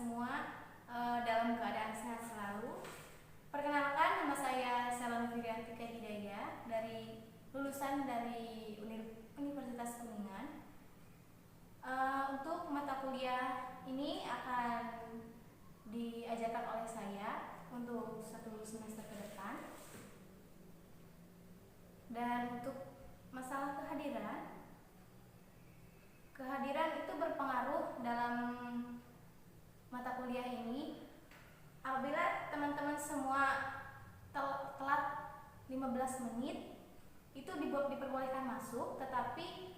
semua dalam keadaan sehat selalu. Perkenalkan, nama saya Selon Viriantika Hidayah lulusan dari Universitas Kuningan. Untuk mata kuliah ini akan diajarkan oleh saya untuk 1 semester ke depan. Dan untuk masalah kehadiran itu berpengaruh dalam mata kuliah ini. Apabila teman-teman semua telat 15 menit, itu diperbolehkan masuk, tetapi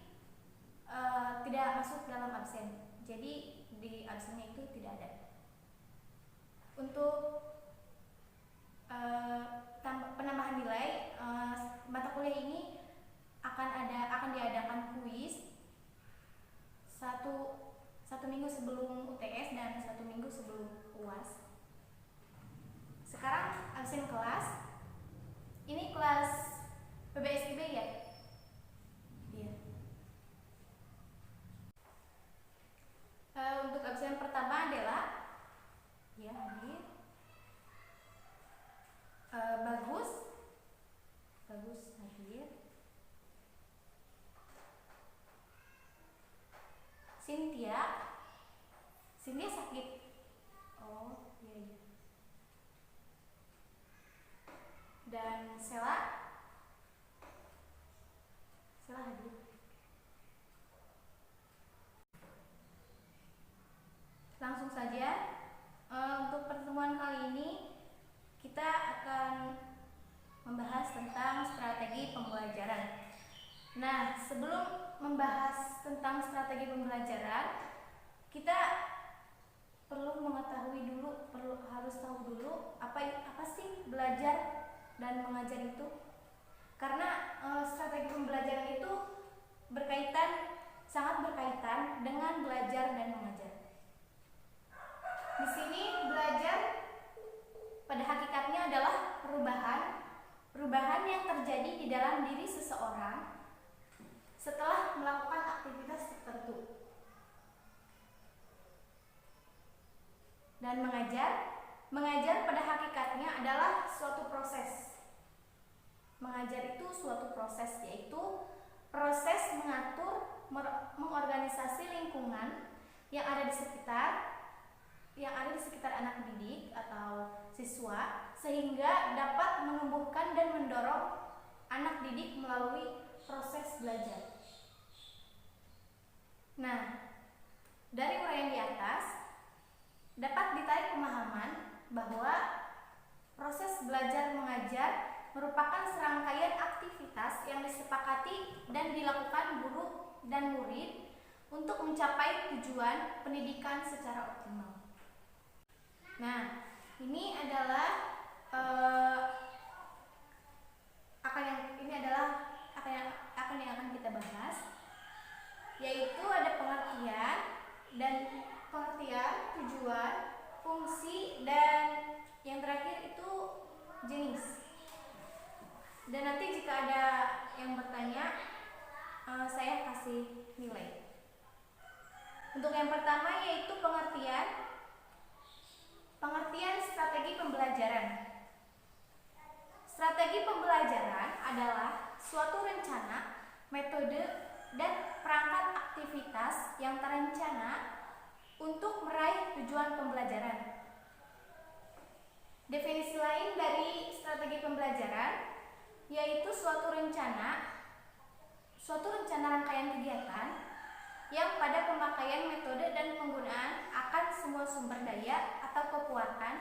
tidak masuk dalam absen. Jadi di absennya itu tidak ada. Untuk penambahan nilai, mata kuliah ini akan diadakan kuis satu minggu sebelum UTS dan 1 minggu sebelum UAS. Sekarang absen kelas. Ini kelas PBSIB ya? Iya. Untuk absen pertama adalah ya hadir. Bagus hadir. Cynthia sakit. Oh iya. Dan Sela hadir. Langsung saja, untuk pertemuan kali ini kita akan membahas tentang strategi pembelajaran. Nah, sebelum membahas tentang strategi pembelajaran, kita harus tahu dulu apa sih belajar dan mengajar itu. Karena strategi pembelajaran itu sangat berkaitan dengan belajar dan mengajar. Di sini belajar pada hakikatnya adalah perubahan yang terjadi di dalam diri seseorang setelah melakukan aktivitas tertentu. Dan mengajar pada hakikatnya adalah suatu proses. Mengajar itu suatu proses, yaitu proses mengatur, mengorganisasi lingkungan yang ada di sekitar anak didik atau siswa, sehingga dapat menumbuhkan dan mendorong anak didik melalui proses belajar. Nah, dari uraian di atas dapat ditarik pemahaman bahwa proses belajar mengajar merupakan serangkaian aktivitas yang disepakati dan dilakukan guru dan murid untuk mencapai tujuan pendidikan secara optimal. Nah, ini adalah apa yang akan kita bahas, yaitu ada pengertian, tujuan, fungsi, dan yang terakhir itu jenis. Dan nanti jika ada yang bertanya, saya kasih nilai. Untuk yang pertama yaitu pengertian strategi pembelajaran. Strategi pembelajaran adalah suatu rencana, metode, dan perangkat aktivitas yang terencana untuk meraih tujuan pembelajaran. Definisi lain dari strategi pembelajaran yaitu suatu rencana rangkaian kegiatan yang pada pemakaian metode dan penggunaan akan semua sumber daya atau kekuatan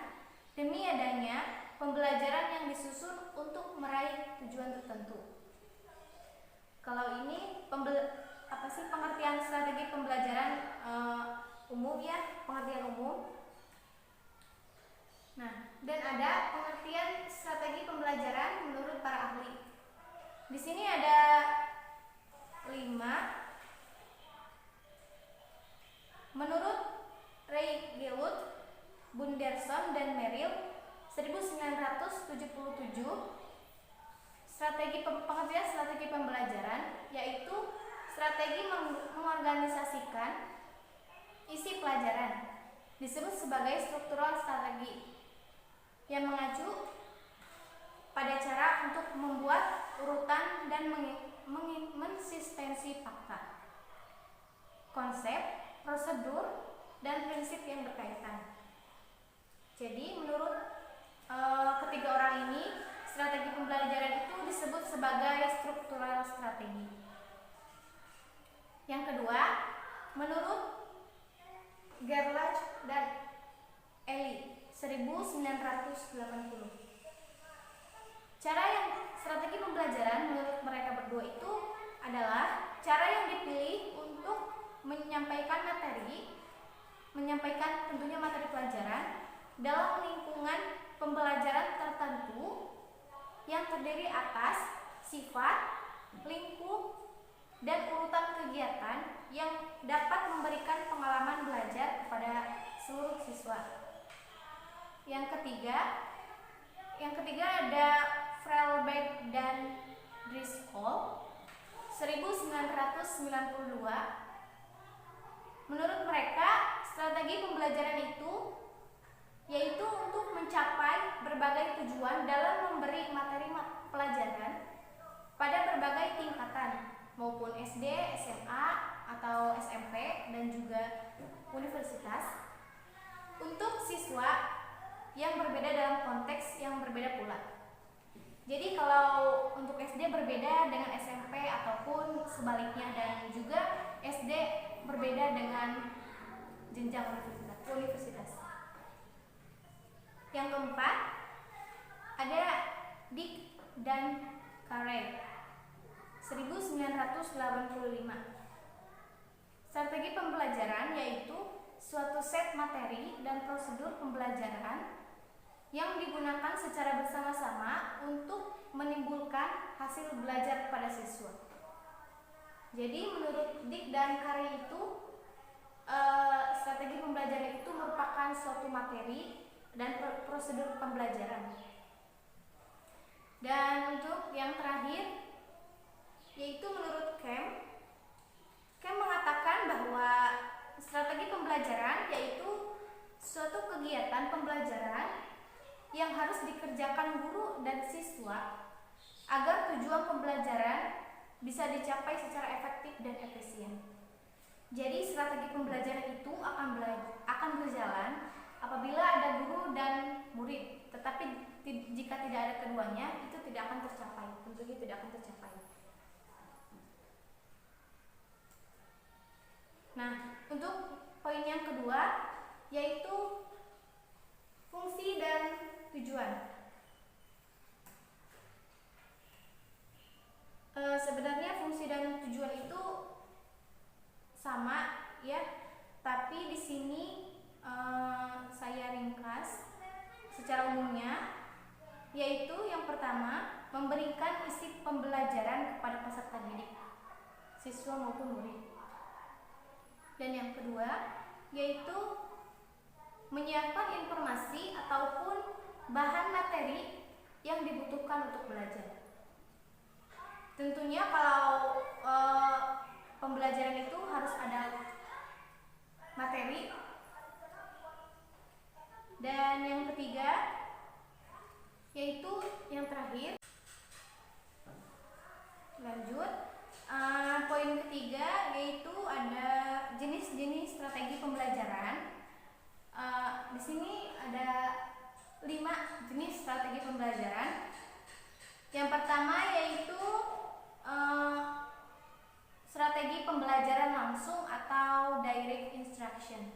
demi adanya pembelajaran yang disusun untuk meraih tujuan tertentu. Kalau ini pengertian strategi pembelajaran umum ya, pengertian umum. Nah, dan ada pengertian strategi pembelajaran menurut para ahli. Di sini ada 5. Menurut Ray Gelut, Bunderson, dan Merrill 1977, pengertian strategi pembelajaran yaitu strategi mengorganisasikan isi pelajaran disebut sebagai struktural strategi yang mengacu pada cara untuk membuat urutan dan mensistensi fakta, konsep, prosedur, dan prinsip yang berkaitan. Jadi menurut ketiga orang ini, strategi pembelajaran itu disebut sebagai struktural strategi. Yang kedua, menurut Gerlach dan Eli 1980, strategi pembelajaran menurut mereka berdua itu adalah cara yang dipilih untuk menyampaikan tentunya materi pelajaran dalam lingkungan pembelajaran tertentu yang terdiri atas sifat, lingkup, dan urutan kegiatan yang dapat memberikan pengalaman belajar kepada seluruh siswa. Yang ketiga ada Freilberg dan Driscoll 1992. Menurut mereka, strategi pembelajaran itu yaitu untuk mencapai berbagai tujuan dalam memberi materi pelajaran pada berbagai tingkatan maupun SD, SMA, atau SMP, dan juga universitas untuk siswa yang berbeda dalam konteks yang berbeda pula. Jadi kalau untuk SD berbeda dengan SMP ataupun sebaliknya, dan juga SD berbeda dengan jenjang universitas. Yang keempat ada Dick dan Carey 1985. Strategi pembelajaran yaitu suatu set materi dan prosedur pembelajaran yang digunakan secara bersama-sama untuk menimbulkan hasil belajar pada siswa. Jadi menurut Dick dan Carey itu strategi pembelajaran itu merupakan suatu materi dan prosedur pembelajaran. Dan untuk yang terakhir yaitu menurut Kemp mengatakan bahwa strategi pembelajaran yaitu suatu kegiatan pembelajaran yang harus dikerjakan guru dan siswa agar tujuan pembelajaran bisa dicapai secara efektif dan efisien. Jadi strategi pembelajaran itu akan berjalan apabila ada guru dan murid, tetapi jika tidak ada keduanya itu tidak akan tercapai, tentunya tidak akan tercapai. Nah, untuk poin yang kedua yaitu fungsi dan tujuan. Sebenarnya fungsi dan tujuan itu sama ya, tapi di sini saya ringkas secara umumnya, yaitu yang pertama memberikan isi pembelajaran kepada peserta didik, siswa maupun murid. Dan yang kedua yaitu menyiapkan informasi ataupun bahan materi yang dibutuhkan untuk belajar. Tentunya kalau pembelajaran itu harus ada materi. Dan yang ketiga yaitu yang terakhir, lanjut poin ketiga yaitu ada jenis-jenis strategi pembelajaran. Di sini ada 5 jenis strategi pembelajaran. Yang pertama yaitu strategi pembelajaran langsung atau direct instruction.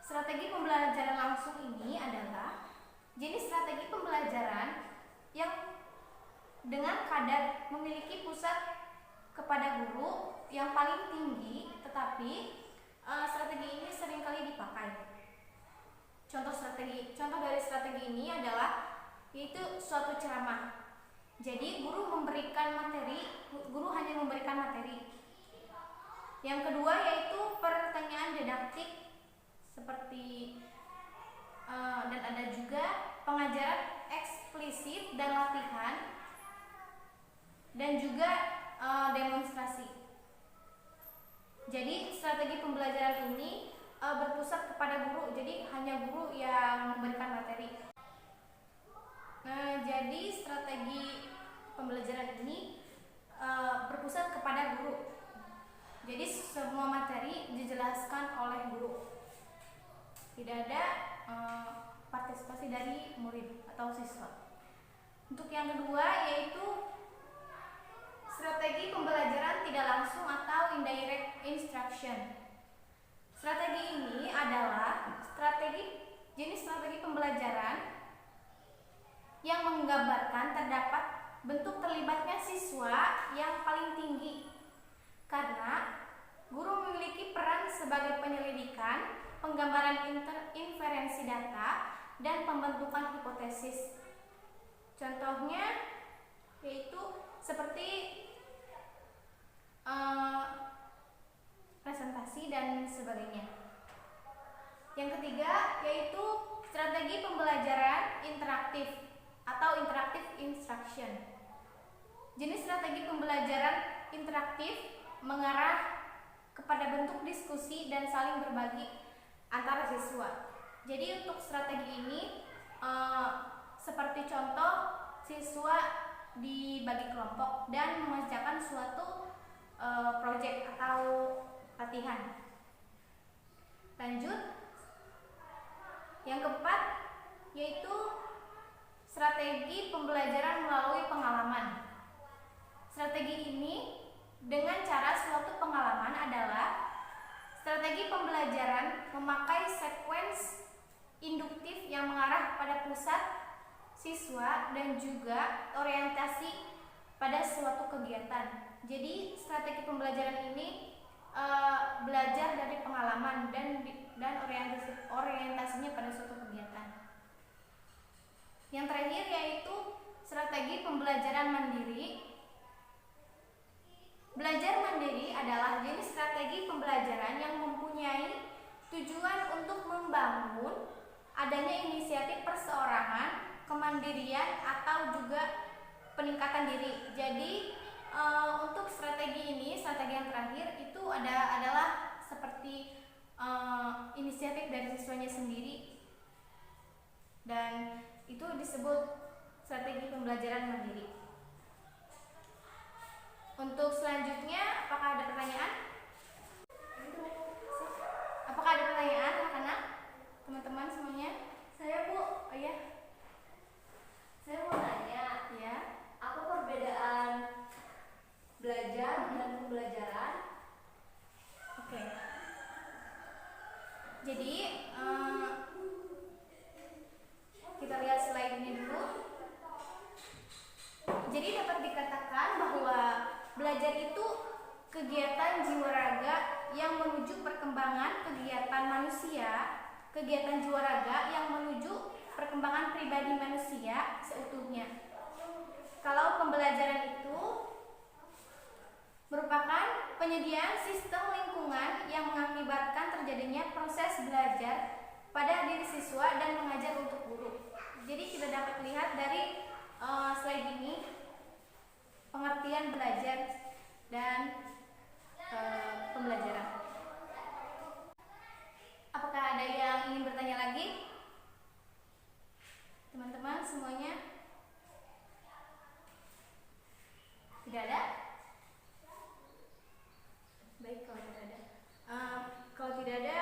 Strategi pembelajaran langsung ini adalah jenis strategi pembelajaran yang dengan kadar memiliki pusat kepada guru yang paling tinggi, tetapi strategi ini seringkali dipakai. Contoh dari strategi ini adalah yaitu suatu ceramah. Jadi guru hanya memberikan materi. Yang kedua yaitu pertanyaan didaktik seperti dan ada juga pengajaran eksplisit dan latihan, dan juga demonstrasi. Jadi strategi pembelajaran ini berpusat kepada guru, jadi hanya guru yang memberikan materi. Nah, jadi strategi pembelajaran ini berpusat kepada guru. Jadi semua materi dijelaskan oleh guru. Tidak ada partisipasi dari murid atau siswa. Untuk yang kedua yaitu strategi pembelajaran tidak langsung atau indirect instruction. Strategi ini adalah jenis strategi pembelajaran yang menggambarkan terdapat bentuk terlibatnya siswa yang paling tinggi, karena guru memiliki peran sebagai penyelidikan, penggambaran inferensi data, dan pembentukan hipotesis. Contohnya yaitu seperti presentasi dan sebagainya. Yang ketiga yaitu strategi pembelajaran interaktif atau interactive instruction. Jenis strategi pembelajaran interaktif mengarah kepada bentuk diskusi dan saling berbagi antara siswa. Jadi untuk strategi ini seperti contoh, siswa dibagi kelompok dan mengerjakan suatu proyek atau latihan. Lanjut, yang keempat yaitu strategi pembelajaran melalui pengalaman. Strategi ini dengan cara suatu pengalaman adalah strategi pembelajaran memakai sekuens induktif yang mengarah pada pusat siswa dan juga orientasi pada suatu kegiatan. Jadi strategi pembelajaran ini belajar dari pengalaman dan orientasinya pada suatu kegiatan. Yang terakhir yaitu strategi pembelajaran mandiri. Belajar mandiri adalah jenis strategi pembelajaran yang mempunyai tujuan untuk membangun adanya inisiatif perseorangan, kemandirian, atau juga peningkatan diri. Jadi untuk strategi ini, strategi yang terakhir itu adalah seperti inisiatif dari siswanya sendiri, dan itu disebut strategi pembelajaran mandiri. Untuk selanjutnya, apakah ada pertanyaan? Apakah ada pertanyaan anak-anak, teman-teman semuanya? Saya Bu. Oh ya. Saya mau nanya, Ya. apa perbedaan belajar dan pembelajaran? Oke. Jadi kita lihat slide ini dulu. Jadi dapat dikatakan bahwa belajar itu kegiatan jiwa raga yang menuju perkembangan kegiatan manusia, kegiatan jiwa raga yang menuju perkembangan pribadi manusia seutuhnya. Kalau pembelajaran itu merupakan penyediaan sistem lingkungan yang mengakibatkan terjadinya proses belajar pada diri siswa dan mengajar untuk guru. Jadi kita dapat lihat dari slide ini pengertian belajar dan pembelajaran. Apakah ada yang ingin bertanya lagi? Teman-teman semuanya? Tidak ada? Baik, kalau tidak ada. Kalau tidak ada,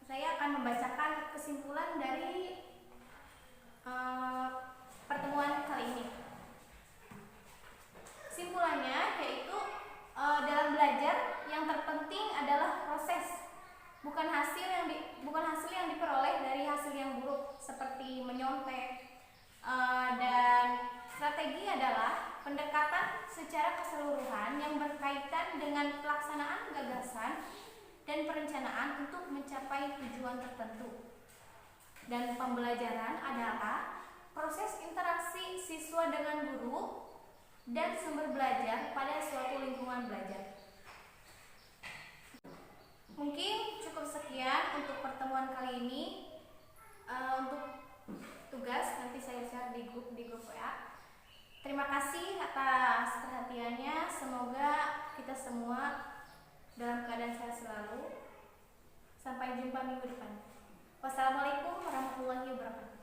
saya akan membacakan kesimpulan dari pertemuan kali ini. Kesimpulannya yaitu dalam belajar yang terpenting adalah proses, bukan hasil yang diperoleh dari hasil yang buruk seperti menyontek. Dan strategi adalah pendekatan secara keseluruhan yang berkaitan dengan pelaksanaan gagasan dan perencanaan untuk mencapai tujuan tertentu. Dan pembelajaran adalah proses interaksi siswa dengan guru dan sumber belajar pada suatu lingkungan belajar. Mungkin cukup sekian untuk pertemuan kali ini. Untuk tugas nanti saya share di grup WA. Terima kasih atas perhatiannya. Semoga kita semua dalam keadaan sehat selalu. Sampai jumpa minggu depan. Wassalamualaikum warahmatullahi wabarakatuh.